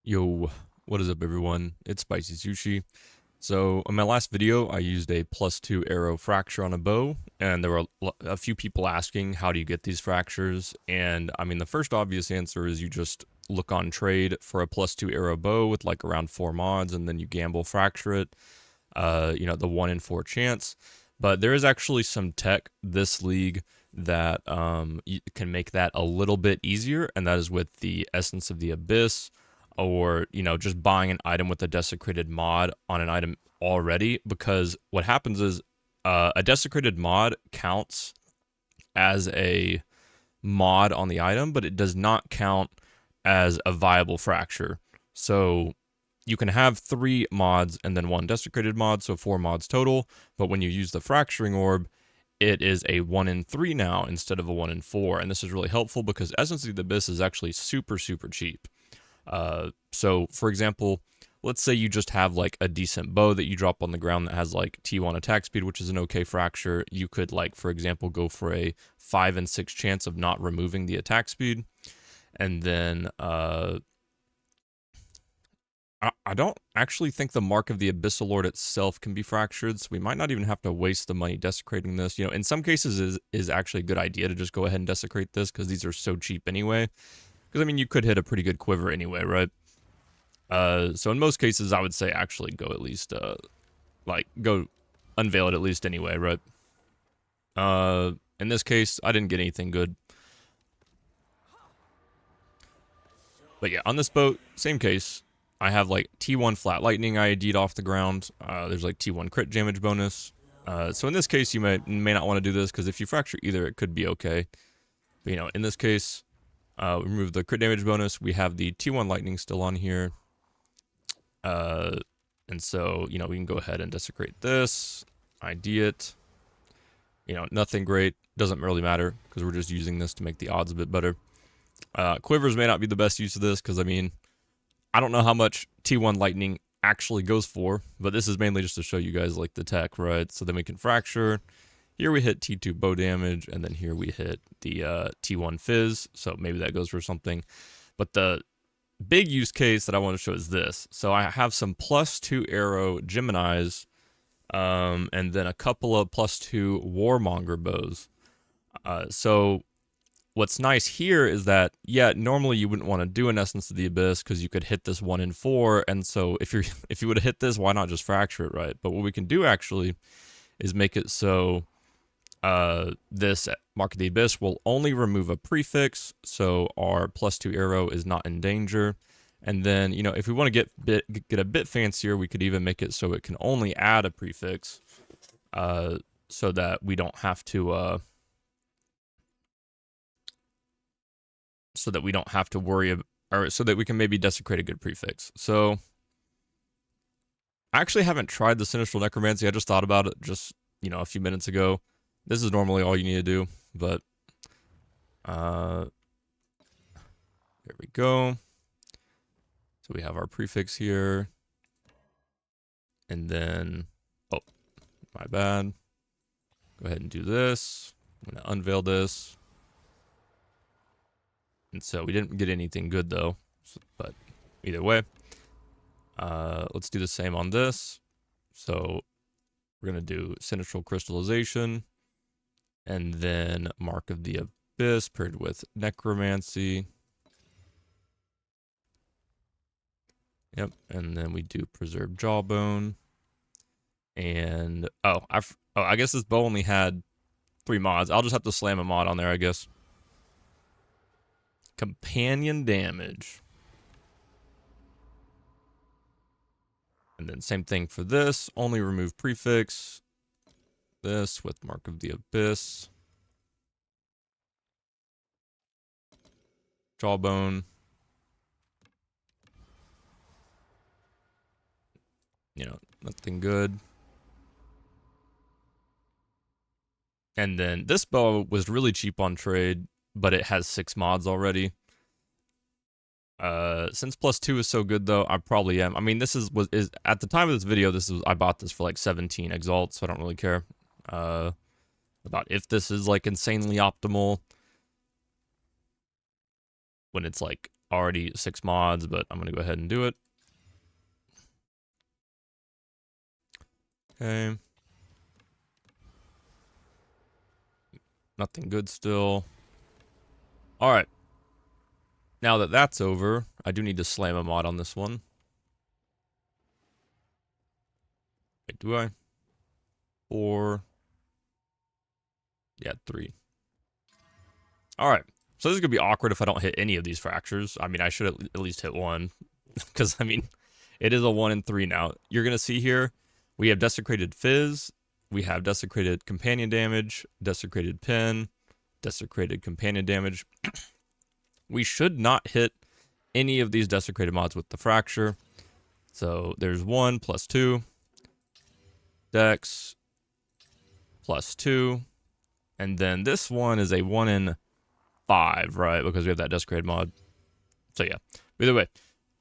Yo, what is up everyone? It's Spicy Sushi. So in my last video, I used a +2 arrow fracture on a bow, and there were a few people asking how do you get these fractures, and I mean the first obvious answer is you just look on trade for a +2 arrow bow with like around 4 mods, and then you gamble fracture it, the 1 in 4 chance. But there is actually some tech this league that you can make that a little bit easier, and that is with the Essence of the Abyss, or just buying an item with a desecrated mod on an item already, because what happens is a desecrated mod counts as a mod on the item, but it does not count as a viable fracture. So you can have 3 mods and then 1 desecrated mod, so 4 mods total, but when you use the fracturing orb, it is a 1 in 3 now instead of a 1 in 4, and this is really helpful because Essence of the Abyss is actually super cheap. So for example, let's say you just have like a decent bow that you drop on the ground that has like T1 attack speed, which is an okay fracture. You could, like, for example, go for a 5 in 6 chance of not removing the attack speed. And then I don't actually think the Mark of the Abyssal Lord itself can be fractured, so we might not even have to waste the money desecrating this. In some cases is actually a good idea to just go ahead and desecrate this because these are so cheap anyway. Because, I mean, you could hit a pretty good quiver anyway, right? So in most cases, I would say actually go at least, go unveil it at least anyway, right? In this case, I didn't get anything good. But yeah, on this boat, same case. I have like T1 flat lightning I ID'd off the ground. There's like T1 crit damage bonus. So in this case, you may not want to do this because if you fracture either, it could be okay. But, in this case, remove the crit damage bonus. We have the T1 lightning still on here. And so, we can go ahead and desecrate this, ID it. Nothing great. Doesn't really matter because we're just using this to make the odds a bit better. Quivers may not be the best use of this because, I mean, I don't know how much T1 lightning actually goes for, but this is mainly just to show you guys like the tech, right? So then we can fracture. Here we hit T2 bow damage, and then here we hit the T1 fizz, so maybe that goes for something. But the big use case that I want to show is this. So I have some +2 arrow Geminis, and then a couple of +2 Warmonger bows. So what's nice here is that, yeah, normally you wouldn't want to do an Essence of the Abyss because you could hit this 1 in 4, and so if you would have hit this, why not just fracture it, right? But what we can do actually is make it so this Mark of the Abyss will only remove a prefix, so our +2 arrow is not in danger. And then, if we want to get a bit fancier, we could even make it so it can only add a prefix, so that we don't have to, worry, or so that we can maybe desecrate a good prefix. So I actually haven't tried the Sinistral Necromancy. I just thought about it just, a few minutes ago. This is normally all you need to do, but there we go. So we have our prefix here, and then, oh, my bad. Go ahead and do this. I'm gonna unveil this. And so we didn't get anything good though, but either way, let's do the same on this. So we're gonna do Sinistral Crystallization, and then Mark of the Abyss paired with Necromancy. Yep, and then we do Preserve Jawbone. And, I guess this bow only had 3 mods. I'll just have to slam a mod on there, I guess. Companion damage. And then same thing for this, only remove prefix. This with Mark of the Abyss. Jawbone. Nothing good. And then this bow was really cheap on trade, but it has 6 mods already. Since +2 is so good though, I probably am. I mean, this is at the time of this video, I bought this for like 17 exalt, so I don't really care about if this is like insanely optimal when it's like already 6 mods, but I'm going to go ahead and do it. Okay. Nothing good still. Alright. Now that that's over, I do need to slam a mod on this one. Wait, do I? 4. Yeah, 3. Alright. So this is going to be awkward if I don't hit any of these fractures. I mean, I should at least hit one. Because, I mean, it is a 1 in 3 now. You're going to see here, we have Desecrated Fizz. We have Desecrated Companion Damage, Desecrated Pin, Desecrated Companion Damage. We should not hit any of these Desecrated mods with the Fracture. So there's 1 plus 2. Dex plus 2. And then this one is a 1 in 5, right? Because we have that Desecrated mod. So yeah. Either way,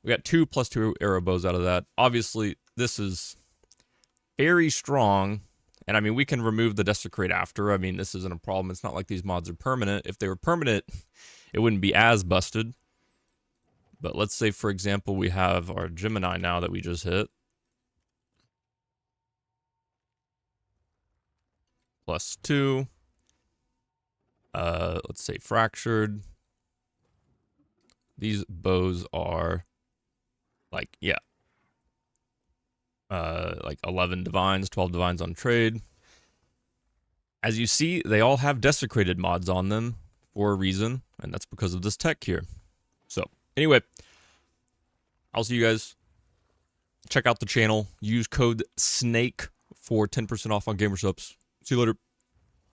we got 2 plus 2 arrow bows out of that. Obviously, this is very strong. And I mean, we can remove the Desecrate after. I mean, this isn't a problem. It's not like these mods are permanent. If they were permanent, it wouldn't be as busted. But let's say, for example, we have our Gemini now that we just hit. Plus 2. Let's say Fractured. These bows are like, yeah. Like 11 divines, 12 divines on trade. As you see, they all have Desecrated mods on them for a reason, and that's because of this tech here. So, anyway, I'll see you guys. Check out the channel. Use code SNAKE for 10% off on Gamersubs. See you later.